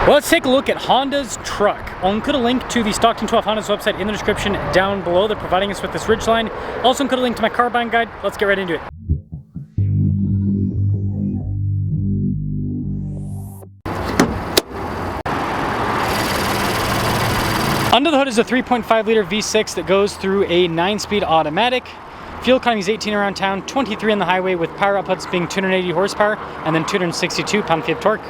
Well, let's take a look at Honda's truck. I'll include a link to the Stockton 12 Honda's website in the description down below. They're providing us with this Ridgeline. Also include a link to my car buying guide. Let's get right into it. Under the hood is a 3.5 liter V6 that goes through a 9-speed automatic. Fuel economy is 18 around town, 23 on the highway, with power outputs being 280 horsepower and then 262 pound-feet of torque.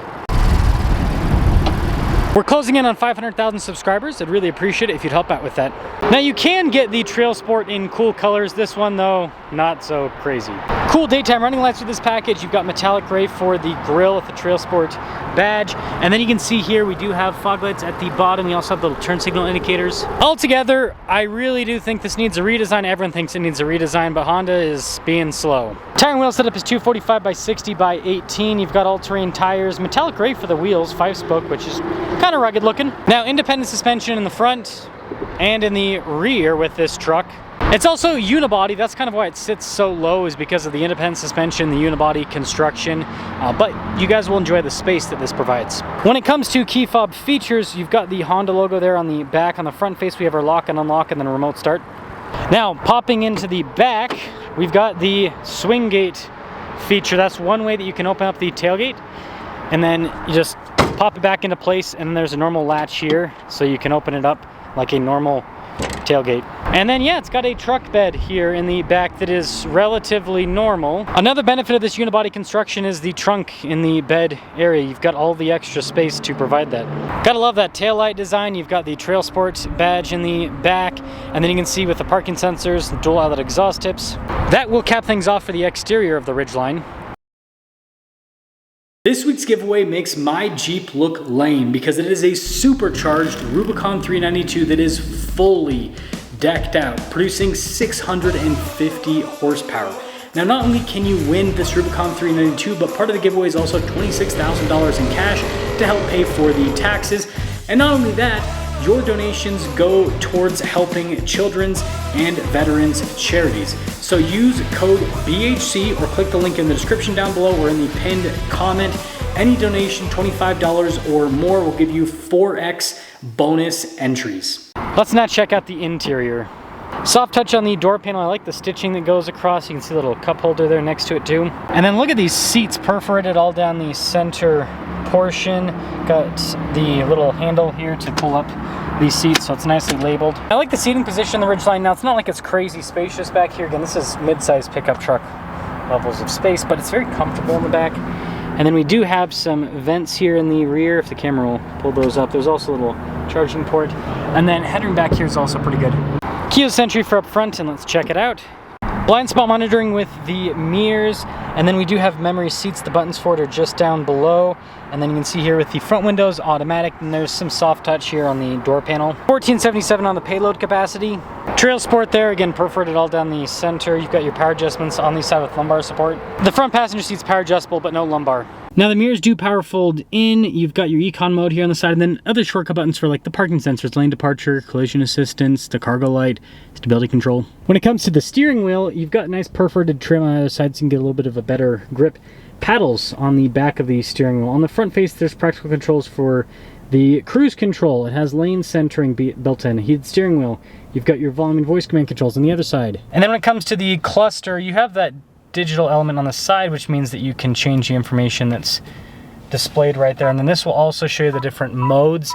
We're closing in on 500,000 subscribers. I'd really appreciate it if you'd help out with that. Now you can get the TrailSport in cool colors. This one though, not so crazy. Cool daytime running lights with this package. You've got metallic gray for the grille with the TrailSport badge. And then you can see here we do have fog lights at the bottom. We also have little turn signal indicators. Altogether, I really do think this needs a redesign. Everyone thinks it needs a redesign, but Honda is being slow. Tire and wheel setup is 245 by 60 by 18. You've got all-terrain tires, metallic gray for the wheels, 5-spoke, which is kind of rugged looking. Now, independent suspension in the front and in the rear with this truck. It's also unibody. That's kind of why it sits so low, is because of the independent suspension, the unibody construction, but you guys will enjoy the space that this provides. When it comes to key fob features, you've got the Honda logo there on the back. On the front face, we have our lock and unlock and then a remote start. Now, popping into the back, we've got the swing gate feature. That's one way that you can open up the tailgate, and then you just pop it back into place, and then there's a normal latch here, so you can open it up like a normal tailgate. And then yeah, it's got a truck bed here in the back that is relatively normal. Another benefit of this unibody construction is the trunk in the bed area. You've got all the extra space to provide that. Gotta love that taillight design. You've got the TrailSport badge in the back, and then you can see with the parking sensors, the dual outlet exhaust tips. That will cap things off for the exterior of the Ridgeline. This week's giveaway makes my Jeep look lame because it is a supercharged Rubicon 392 that is fully decked out, producing 650 horsepower. Now, not only can you win this Rubicon 392, but part of the giveaway is also $26,000 in cash to help pay for the taxes. And not only that, your donations go towards helping children's and veterans charities. So use code BHC or click the link in the description down below or in the pinned comment. Any donation, $25 or more, will give you 4x bonus entries. Let's now check out the interior. Soft touch on the door panel. I like the stitching that goes across. You can see a little cup holder there next to it too. And then look at these seats perforated all down the center portion. Got the little handle here to pull up these seats, so it's nicely labeled. I like the seating position in the Ridgeline. Now, it's not like it's crazy spacious back here. Again, this is mid-size pickup truck levels of space, but it's very comfortable in the back. And then we do have some vents here in the rear, if the camera will pull those up. There's also a little charging port. And then headroom back here is also pretty good. Keyless entry for up front, and let's check it out. Blind spot monitoring with the mirrors, and then we do have memory seats. The buttons for it are just down below, and then you can see here with the front windows automatic, and there's some soft touch here on the door panel. 1477 on the payload capacity. TrailSport there, again perforated all down the center. You've got your power adjustments on the side with lumbar support. The front passenger seat's power adjustable, but no lumbar. Now the mirrors do power fold in. You've got your econ mode here on the side, and then other shortcut buttons for like the parking sensors, lane departure, collision assistance, the cargo light, stability control. When it comes to the steering wheel, you've got nice perforated trim on the other side, so you can get a little bit of a better grip. Paddles on the back of the steering wheel. On the front face, there's practical controls for the cruise control. It has lane centering built in. Heated steering wheel. You've got your volume and voice command controls on the other side. And then when it comes to the cluster, you have that digital element on the side, which means that you can change the information that's displayed right there. And then this will also show you the different modes.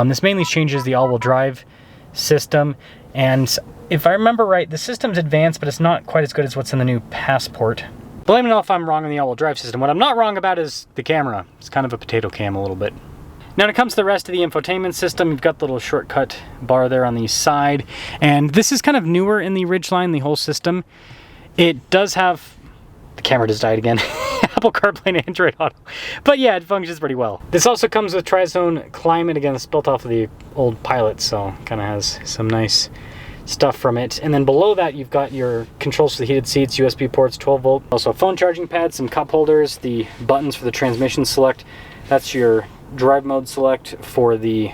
This mainly changes the all-wheel drive system. And if I remember right, the system's advanced, but it's not quite as good as what's in the new Passport. But let me know if I'm wrong on the all-wheel drive system. What I'm not wrong about is the camera. It's kind of a potato cam a little bit. Now when it comes to the rest of the infotainment system, you've got the little shortcut bar there on the side. And this is kind of newer in the Ridgeline, the whole system. It does have, the camera just died again, Apple CarPlay and Android Auto. But yeah, it functions pretty well. This also comes with Tri-Zone Climate. Again, it's built off of the old Pilot, so kind of has some nice stuff from it. And then below that, you've got your controls for the heated seats, USB ports, 12 volt. Also a phone charging pad, some cup holders, the buttons for the transmission select. That's your drive mode select for the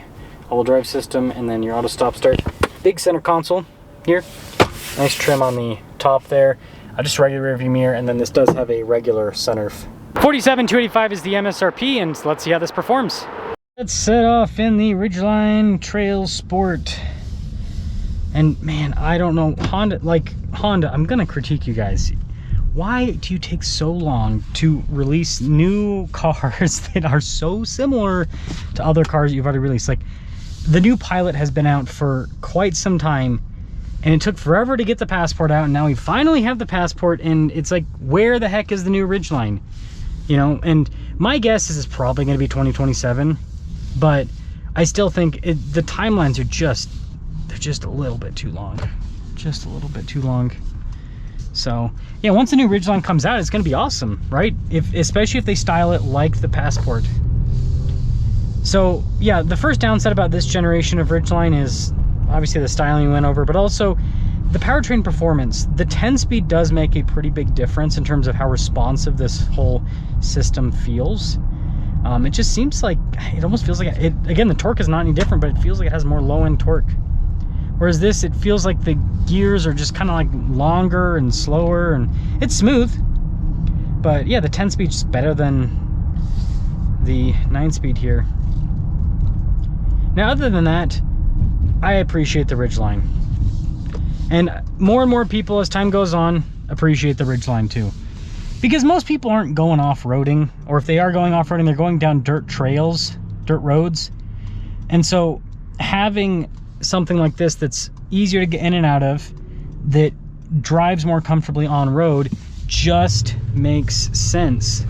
all-wheel drive system, and then your auto stop start. Big center console here. Nice trim on the top there. Just a regular rear view mirror, and then this does have a regular sunroof. $47,285 is the MSRP, and let's see how this performs. Let's set off in the Ridgeline TrailSport. And man, I don't know, Honda, I'm gonna critique you guys. Why do you take so long to release new cars that are so similar to other cars you've already released? Like, the new Pilot has been out for quite some time, and it took forever to get the Passport out, and now we finally have the Passport, and it's like, where the heck is the new Ridgeline? You know, and my guess is it's probably gonna be 2027, but I still think the timelines are they're just a little bit too long. Just a little bit too long. So yeah, once the new Ridgeline comes out, it's going to be awesome, right? Especially if they style it like the Passport. So yeah, the first downside about this generation of Ridgeline is obviously the styling we went over, but also the powertrain performance. The 10-speed does make a pretty big difference in terms of how responsive this whole system feels. It just seems like, it almost feels like it, again, the torque is not any different, but it feels like it has more low-end torque. Whereas this, it feels like the gears are just kind of like longer and slower, and it's smooth. But yeah, the 10-speed is better than the 9-speed here. Now, other than that, I appreciate the Ridgeline. And more people as time goes on appreciate the Ridgeline too. Because most people aren't going off-roading, or if they are going off-roading, they're going down dirt trails, dirt roads. And so having something like this that's easier to get in and out of, that drives more comfortably on road, just makes sense.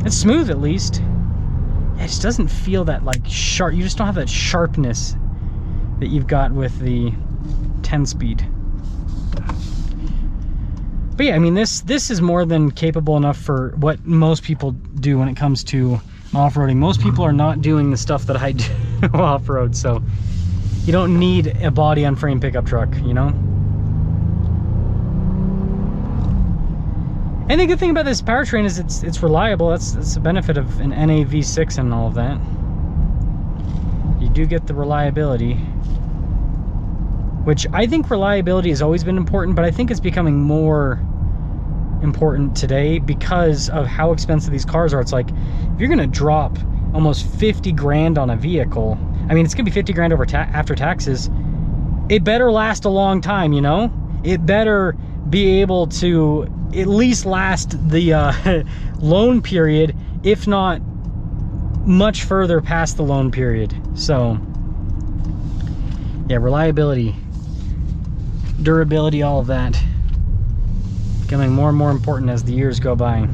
It's smooth, at least. It just doesn't feel that like sharp. You just don't have that sharpness that you've got with the 10-speed. But yeah, I mean, this is more than capable enough for what most people do when it comes to off-roading. Most people are not doing the stuff that I do off-road, so you don't need a body on frame pickup truck, you know? And the good thing about this powertrain is it's reliable. That's the benefit of an NA V6 and all of that. You do get the reliability, which I think reliability has always been important, but I think it's becoming more important today because of how expensive these cars are. It's like, if you're gonna drop almost 50 grand on a vehicle, I mean, it's gonna be 50 grand over after taxes, it better last a long time, you know? It better be able to at least last the loan period, if not much further past the loan period. So yeah, reliability, durability, all of that becoming more and more important as the years go by.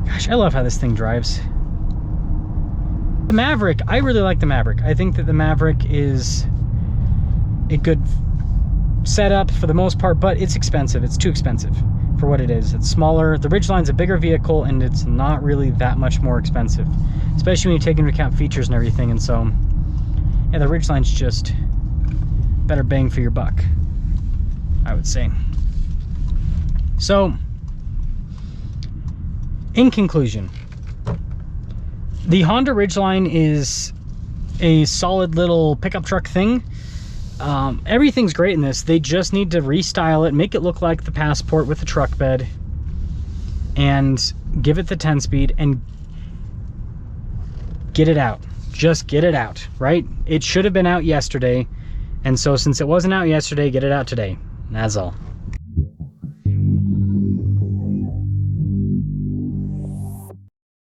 Gosh, I love how this thing drives. The Maverick, I really like the Maverick. I think that the Maverick is a good setup for the most part, but it's expensive. It's too expensive for what it is. It's smaller. The Ridgeline's a bigger vehicle, and it's not really that much more expensive, especially when you take into account features and everything. And so yeah, the Ridgeline's just better bang for your buck, I would say. So in conclusion, the Honda Ridgeline is a solid little pickup truck thing. Everything's great in this. They just need to restyle it, make it look like the Passport with the truck bed, and give it the 10-speed and get it out. Just get it out, right? It should have been out yesterday, and so since it wasn't out yesterday, get it out today. That's all.